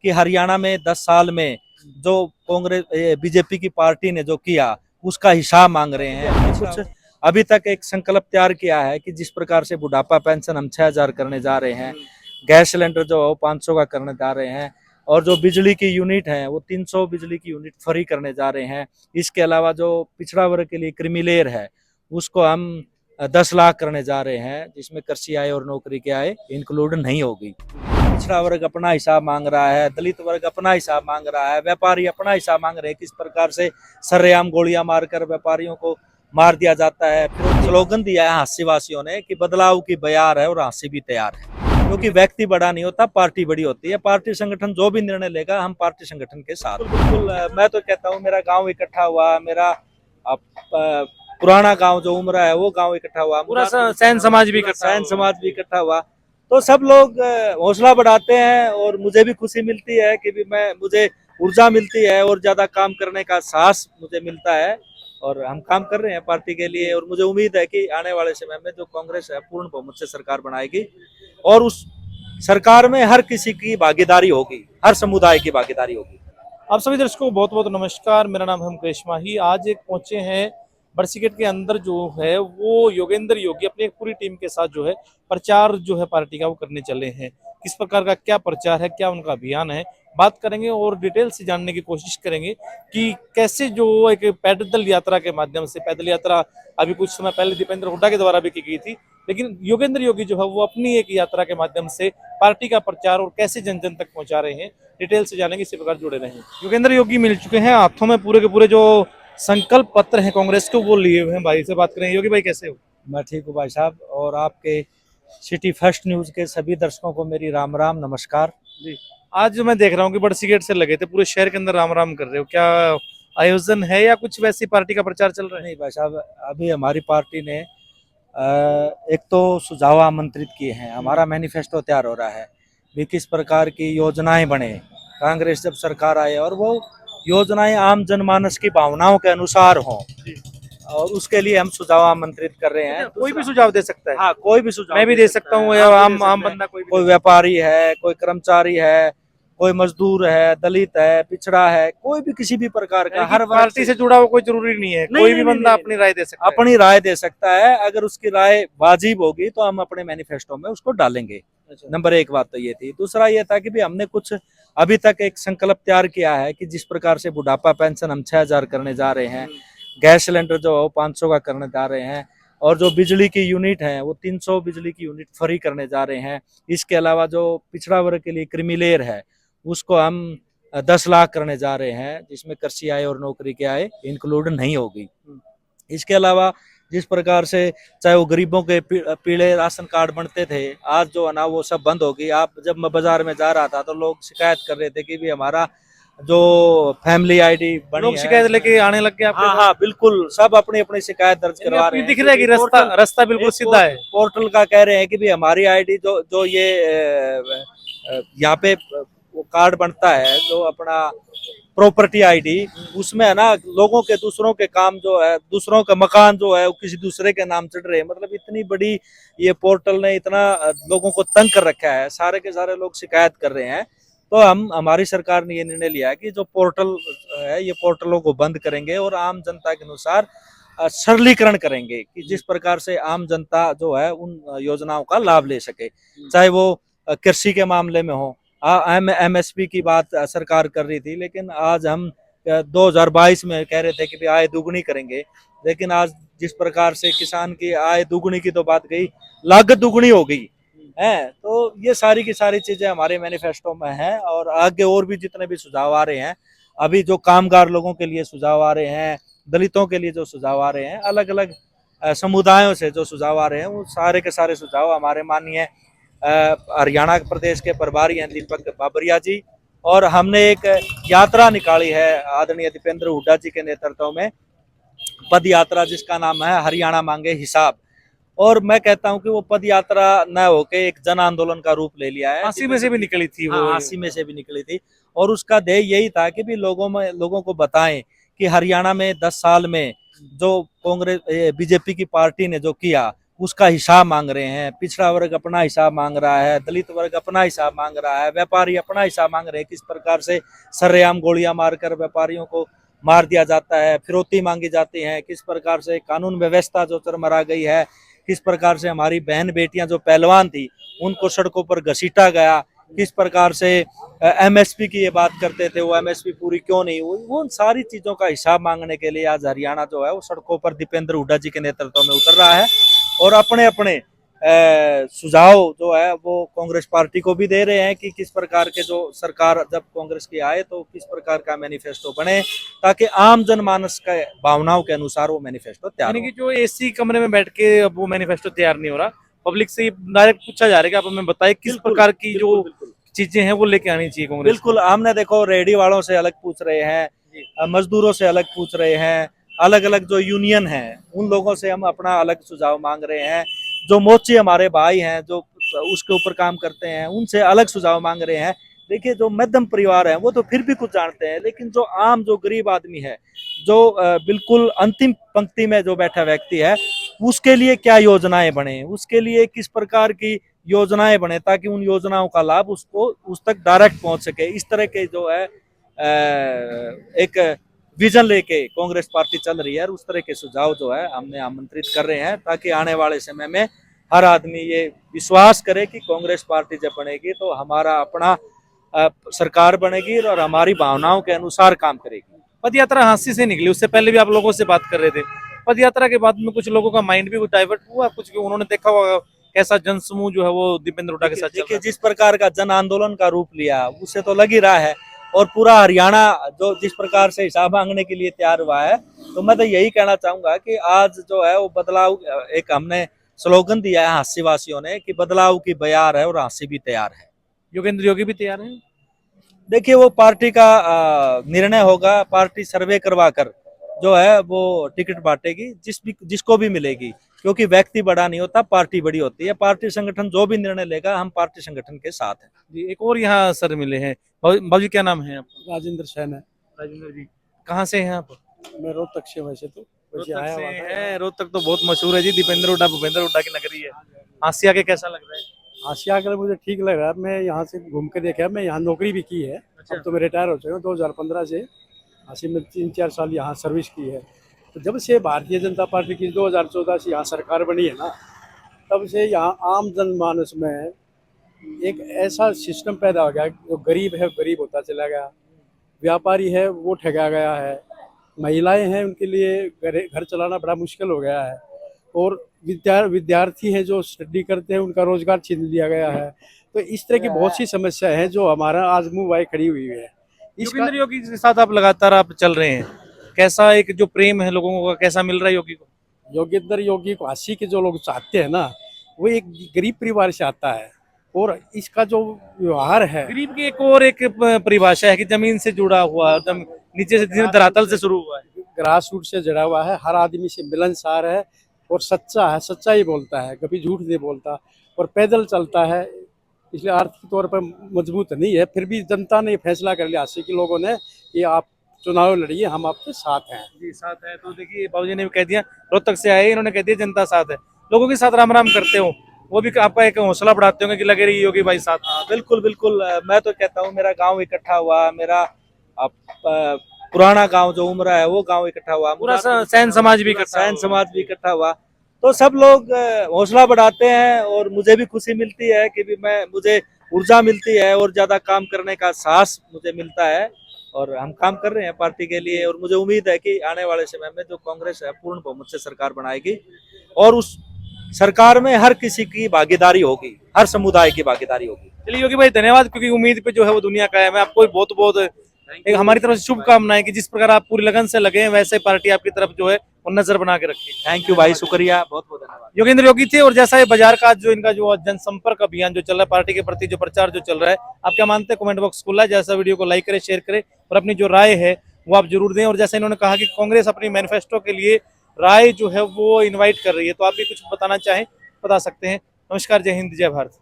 कि हरियाणा में 10 साल में जो कांग्रेस बीजेपी की पार्टी ने जो किया उसका हिसाब मांग रहे हैं। कुछ अभी तक एक संकल्प तैयार किया है कि जिस प्रकार से बुढ़ापा पेंशन हम 6,000 करने जा रहे हैं, गैस सिलेंडर जो है वो 500 का करने जा रहे हैं, और जो बिजली की यूनिट है वो 300 बिजली की यूनिट फ्री करने जा रहे हैं। इसके अलावा जो पिछड़ा वर्ग के लिए क्रीमीलेयर है उसको हम 10 लाख करने जा रहे हैं, जिसमें कृषि आय और नौकरी की आय इंक्लूड नहीं होगी। पिछड़ा वर्ग अपना हिसाब मांग रहा है, दलित वर्ग अपना हिसाब मांग रहा है, व्यापारी अपना हिसाब मांग रहे हैं। किस प्रकार से सरेआम गोलियां मारकर व्यापारियों को मार दिया जाता है। फिर स्लोगन दिया है हांसी वासियों ने कि बदलाव की बयार है और हांसी भी तैयार है, क्योंकि व्यक्ति बड़ा नहीं होता, पार्टी बड़ी होती है। पार्टी संगठन जो भी निर्णय लेगा हम पार्टी संगठन के साथ। बिल्कुल मैं तो कहता हूँ मेरा गांव इकट्ठा हुआ, मेरा पुराना गांव जो उमरा है वो गांव इकट्ठा हुआ, पूरा सैन समाज भी इकट्ठा सैन समाज भी इकट्ठा हुआ, तो सब लोग हौसला बढ़ाते हैं और मुझे भी खुशी मिलती है कि भी मुझे ऊर्जा मिलती है और ज्यादा काम करने का साहस मुझे मिलता है। और हम काम कर रहे हैं पार्टी के लिए, और मुझे उम्मीद है कि आने वाले समय में जो कांग्रेस है पूर्ण बहुमत से सरकार बनाएगी, और उस सरकार में हर किसी की भागीदारी होगी, हर समुदाय की भागीदारी होगी। आप सभी दर्शकों को बहुत बहुत नमस्कार। मेरा नाम है मुकेश माही। आज एक पहुंचे हैं बरसिकेट के अंदर जो है वो योगेंद्र योगी अपनी एक पूरी टीम के साथ जो है प्रचार जो है पार्टी का वो करने चले हैं। किस प्रकार का क्या प्रचार है, क्या उनका अभियान है, बात करेंगे और डिटेल से जानने की कोशिश करेंगे कि कैसे जो एक पैदल यात्रा के माध्यम से, पैदल यात्रा अभी कुछ समय पहले दीपेंद्र हुड्डा के द्वारा भी की गई थी, लेकिन योगेंद्र योगी जो है वो अपनी एक यात्रा के माध्यम से पार्टी का प्रचार और कैसे जन जन तक पहुंचा रहे हैं, डिटेल से जानेंगे। इसी प्रकार जुड़े रहें। योगेंद्र योगी मिल चुके हैं, हाथों में पूरे के पूरे जो संकल्प पत्र हैं कांग्रेस के वो लिए हुए हैं। भाई से बात करें। योगी भाई कैसे हो? मैं ठीक हूँ भाई साहब, और आपके सिटी फर्स्ट न्यूज के सभी दर्शकों को मेरी राम राम नमस्कार जी, आज मैं देख रहा हूँ कि बरसिकेट से लगे थे, पूरे शहर के अंदर राम राम कर रहे हो, क्या आयोजन है या कुछ वैसी पार्टी का प्रचार चल रहा है? नहीं भाई साहब, अभी हमारी पार्टी ने एक तो सुझाव आमंत्रित किए हैं, हमारा मैनिफेस्टो तैयार हो रहा है भी किस प्रकार की योजनाएं बने कांग्रेस जब सरकार आए, और वो योजनाएं आम जनमानस की भावनाओं के अनुसार हों, और उसके लिए हम सुझाव आमंत्रित कर रहे हैं। कोई भी सुझाव दे सकता है? हाँ, कोई भी सुझाव मैं भी दे सकता हूँ या आम बंदा कोई व्यापारी है, कोई कर्मचारी है, कोई मजदूर है, दलित है, पिछड़ा है, कोई भी किसी भी प्रकार का, हर पार्टी से जुड़ा हुआ कोई जरूरी नहीं है, कोई भी बंदा अपनी राय दे सकता है। अपनी राय दे सकता है। अगर उसकी राय वाजिब होगी तो हम अपने मैनिफेस्टो में उसको डालेंगे। नंबर एक बात तो ये थी। दूसरा ये था कि भी हमने कुछ अभी तक एक संकल्प तैयार किया है कि जिस प्रकार से बुढ़ापा पेंशन हम 6,000 करने जा रहे हैं, गैस सिलेंडर जो है वो 500 का करने जा रहे हैं, और जो बिजली की यूनिट है वो 300 बिजली की यूनिट फ्री करने जा रहे हैं। इसके अलावा जो पिछड़ा वर्ग के लिए क्रीमीलेयर है उसको हम 10 लाख करने जा रहे हैं, जिसमें कृषि आय और नौकरी की आय इंक्लूड नहीं होगी। इसके अलावा जिस प्रकार से चाहे वो गरीबों के पीले राशन कार्ड बनते थे, आज जो है ना वो सब बंद हो गई। आप जब मैं बाजार में जा रहा था तो लोग शिकायत कर रहे थे कि भी हमारा जो फैमिली आईडी बनी लोग शिकायत लेके आने लग गए। हाँ हाँ बिल्कुल, सब अपनी अपनी शिकायत दर्ज करवा रहे हैं। दिख रहा है कि रास्ता बिल्कुल सीधा है। पोर्टल का कह रहे हैं कि भी हमारी आईडी जो ये यहाँ पे वो कार्ड बनता है, जो अपना प्रॉपर्टी आईडी, उसमें है ना लोगों के दूसरों के काम जो है, दूसरों का मकान जो है वो किसी दूसरे के नाम चढ़ रहे हैं। मतलब इतनी बड़ी ये पोर्टल ने इतना लोगों को तंग कर रखा है, सारे के सारे लोग शिकायत कर रहे हैं। तो हमारी सरकार ने ये निर्णय लिया है कि जो पोर्टल है ये पोर्टलों को बंद करेंगे और आम जनता के अनुसार सरलीकरण करेंगे कि जिस प्रकार से आम जनता जो है उन योजनाओं का लाभ ले सके, चाहे वो कृषि के मामले में हो। MSP की बात सरकार कर रही थी, लेकिन आज हम 2022 में कह रहे थे कि आय दुगनी करेंगे, लेकिन आज जिस प्रकार से किसान की आय दुगनी की तो बात गई, लागत दुगनी हो गई है। तो ये सारी की सारी चीजें हमारे मैनिफेस्टो में हैं, और आगे और भी जितने भी सुझाव आ रहे हैं, अभी जो कामगार लोगों के लिए सुझाव आ रहे हैं, दलितों के लिए जो सुझाव आ रहे हैं, अलग अलग समुदायों से जो सुझाव आ रहे हैं, वो सारे के सारे सुझाव हमारे माननीय हरियाणा प्रदेश के प्रभारी हैं दीपक बाबरिया जी, और हमने एक यात्रा निकाली है आदरणीय दीपेंद्र हुड्डा जी के नेतृत्व में, पद यात्रा, जिसका नाम है हरियाणा मांगे हिसाब। और मैं कहता हूं कि वो पद यात्रा न होके एक जन आंदोलन का रूप ले लिया है। हांसी में से भी निकली थी वो। हांसी में से भी निकली थी, और उसका ध्येय यही था कि भी लोगों को बताएं कि हरियाणा में 10 साल में जो कांग्रेस बीजेपी की पार्टी ने जो किया उसका हिसाब मांग रहे हैं। पिछड़ा वर्ग अपना हिसाब मांग रहा है, दलित वर्ग अपना हिसाब मांग रहा है, व्यापारी अपना हिसाब मांग रहे हैं। किस प्रकार से सरेआम गोलियां मारकर व्यापारियों को मार दिया जाता है, फिरौती मांगी जाती है, किस प्रकार से कानून व्यवस्था जो चरमरा गई है, किस प्रकार से हमारी बहन बेटियां जो पहलवान थी उनको सड़कों पर घसीटा गया, किस प्रकार से एमएसपी की ये बात करते थे, वो एमएसपी पूरी क्यों नहीं हुई। वो उन सारी चीजों का हिसाब मांगने के लिए आज हरियाणा जो है वो सड़कों पर दीपेंद्र हुड्डा जी के नेतृत्व में उतर रहा है और अपने अपने सुझाव जो है वो कांग्रेस पार्टी को भी दे रहे हैं कि किस प्रकार के जो सरकार जब कांग्रेस की आए तो किस प्रकार का मैनिफेस्टो बने, ताकि आम जनमानस के भावनाओं के अनुसार वो मैनिफेस्टो तैयार यानी हो। कि जो एसी कमरे में बैठ के अब वो मैनिफेस्टो तैयार नहीं हो रहा, पब्लिक से डायरेक्ट पूछा जा रहा है कि आप हमें बताइए किस बिल्कुल, प्रकार की जो बिल्कुल, चीजें हैं वो लेके आनी चाहिए कांग्रेस बिल्कुल। हमने देखो रेहड़ी वालों से अलग पूछ रहे हैं, जी। मजदूरों से अलग पूछ रहे हैं, अलग अलग जो यूनियन है उन लोगों से हम अपना अलग सुझाव मांग रहे हैं, जो मोची हमारे भाई हैं जो उसके ऊपर काम करते हैं उनसे अलग सुझाव मांग रहे हैं। देखिए जो मध्यम परिवार है वो तो फिर भी कुछ जानते हैं, लेकिन जो आम जो गरीब आदमी है, जो बिल्कुल अंतिम पंक्ति में जो बैठा व्यक्ति है, उसके लिए क्या योजनाएं बने, उसके लिए किस प्रकार की योजनाएं बने ताकि उन योजनाओं का लाभ उसको उस तक डायरेक्ट पहुंच सके। इस तरह के जो है एक विजन लेके कांग्रेस पार्टी चल रही है और उस तरह के सुझाव जो है हमने आमंत्रित कर रहे हैं ताकि आने वाले समय में हर आदमी ये विश्वास करे कि कांग्रेस पार्टी जब बनेगी तो हमारा अपना सरकार बनेगी और हमारी भावनाओं के अनुसार काम करेगी। पद यात्रा हांसी से निकली, उससे पहले भी आप लोगों से बात कर रहे थे। पद यात्रा के बाद में कुछ लोगों का माइंड भी डाइवर्ट हुआ, कुछ उन्होंने देखा होगा कैसा जनसमूह जो है वो दीपेंद्र हुड्डा के साथ चल देखिए रहा जिस प्रकार का जन आंदोलन का रूप लिया उससे तो लग ही रहा है, और पूरा हरियाणा जो जिस प्रकार से हिसाब मांगने के लिए तैयार हुआ है, तो मैं तो यही कहना चाहूंगा कि आज जो है वो बदलाव, एक हमने स्लोगन दिया है हांसी वासियों ने कि बदलाव की बयार है और हांसी भी तैयार है। है। योगेंद्र योगी भी तैयार है। देखिए वो पार्टी का निर्णय होगा, पार्टी सर्वे करवा कर जो है वो टिकट बांटेगी जिसको भी मिलेगी, क्योंकि व्यक्ति बड़ा नहीं होता, पार्टी बड़ी होती है। पार्टी संगठन जो भी निर्णय लेगा हम पार्टी संगठन के साथ हैं। जी, एक और यहाँ सर मिले हैं। बाबू जी क्या नाम है आपका? राजेंद्र सैन है। राजेंद्र जी कहाँ से हैं आप? मैं रोहतक से वैसे तो वैसे रोहतक आया से हुआ था। हैं। रोहतक तो बहुत मशहूर है जी, दीपेंद्र हुड्डा भूपेंद्र हुड्डा की नगरी है। हांसी के कैसा लग रहा है? आसिया के मुझे ठीक लग रहा है। मैं यहाँ से घूम के देखा, मैं यहाँ नौकरी भी की है। अच्छा। अब तो मैं रिटायर हो चुका हूँ 2015 से। हांसी में 3-4 साल यहाँ सर्विस की है। तो जब से भारतीय जनता पार्टी की 2014 से यहाँ सरकार बनी है ना, तब से यहाँ आम जनमानस में एक ऐसा सिस्टम पैदा हो गया, जो गरीब है गरीब होता चला गया, व्यापारी है वो ठगा गया है, महिलाएं हैं उनके लिए घर चलाना बड़ा मुश्किल हो गया है, और विद्यार्थी हैं जो स्टडी करते हैं उनका रोजगार छीन लिया गया है। तो इस तरह की बहुत सी समस्या है जो हमारा आज मुंह वाई खड़ी हुई है। इसका योगेंद्र योगी के साथ आप लगातार आप चल रहे हैं, कैसा एक जो प्रेम है लोगों का कैसा मिल रहा है योगी को? योगेंद्र योगी को हांसी के जो लोग चाहते हैं ना, वो एक गरीब परिवार से आता है, और इसका जो व्यवहार है, गरीब की एक और एक परिभाषा है कि जमीन से जुड़ा हुआ, नीचे से धरातल से शुरू हुआ है, ग्रास रूट से जुड़ा हुआ है, हर आदमी से मिलनसार है और सच्चा है, सच्चाई बोलता है, कभी झूठ नहीं बोलता, और पैदल चलता है। इसलिए आर्थिक तौर पर मजबूत नहीं है, फिर भी जनता ने फैसला कर लिया, हांसी के लोगों ने, कि आप चुनाव लड़िए, हम आपके साथ हैं। जी साथ है। तो देखिए बाबूजी ने भी कह दिया, रोहतक से आए, इन्होंने कह दिया जनता साथ है। लोगों के साथ राम राम करते हो, वो भी आपका एक हौसला बढ़ाते होंगे कि लगे रही योगी भाई साथ। बिल्कुल बिल्कुल। मैं तो कहता हूँ मेरा गांव इकट्ठा हुआ, मेरा पुराना गांव जो उमरा है वो गांव इकट्ठा हुआ, पूरा सैन समाज भी इकट्ठा सैन हुआ। समाज भी इकट्ठा हुआ, तो सब लोग हौसला बढ़ाते हैं और मुझे भी खुशी मिलती है कि भी मुझे ऊर्जा मिलती है और ज्यादा काम करने का साहस मुझे मिलता है, और हम काम कर रहे हैं पार्टी के लिए। और मुझे उम्मीद है कि आने वाले समय में जो कांग्रेस है पूर्ण बहुमत से सरकार बनाएगी, और उस सरकार में हर किसी की भागीदारी होगी, हर समुदाय की भागीदारी होगी। चलिए योगी भाई धन्यवाद, क्योंकि उम्मीद पे जो है वो दुनिया का है। मैं आपको बहुत बहुत एक हमारी तरफ से शुभकामनाएं कि जिस प्रकार आप पूरी लगन से लगे हैं वैसे पार्टी आपकी तरफ जो है वो नजर बना के रखी। थैंक यू भाई, शुक्रिया, बहुत बहुत धन्यवाद। योगेंद्र योगी थे। और जैसा ये बाजार का जो इनका जो जनसंपर्क अभियान जो चल रहा है, पार्टी के प्रति जो प्रचार जो चल रहा है, आप क्या मानते हैं? कमेंट बॉक्स खुला है। जैसा वीडियो को लाइक करें, शेयर करें और अपनी जो राय है वो आप जरूर दें। और जैसे इन्होंने कहा कि कांग्रेस अपनी मैनिफेस्टो के लिए राय जो है वो इनवाइट कर रही है, तो आप भी कुछ बताना चाहें बता सकते हैं। नमस्कार, जय हिंद, जय भारत।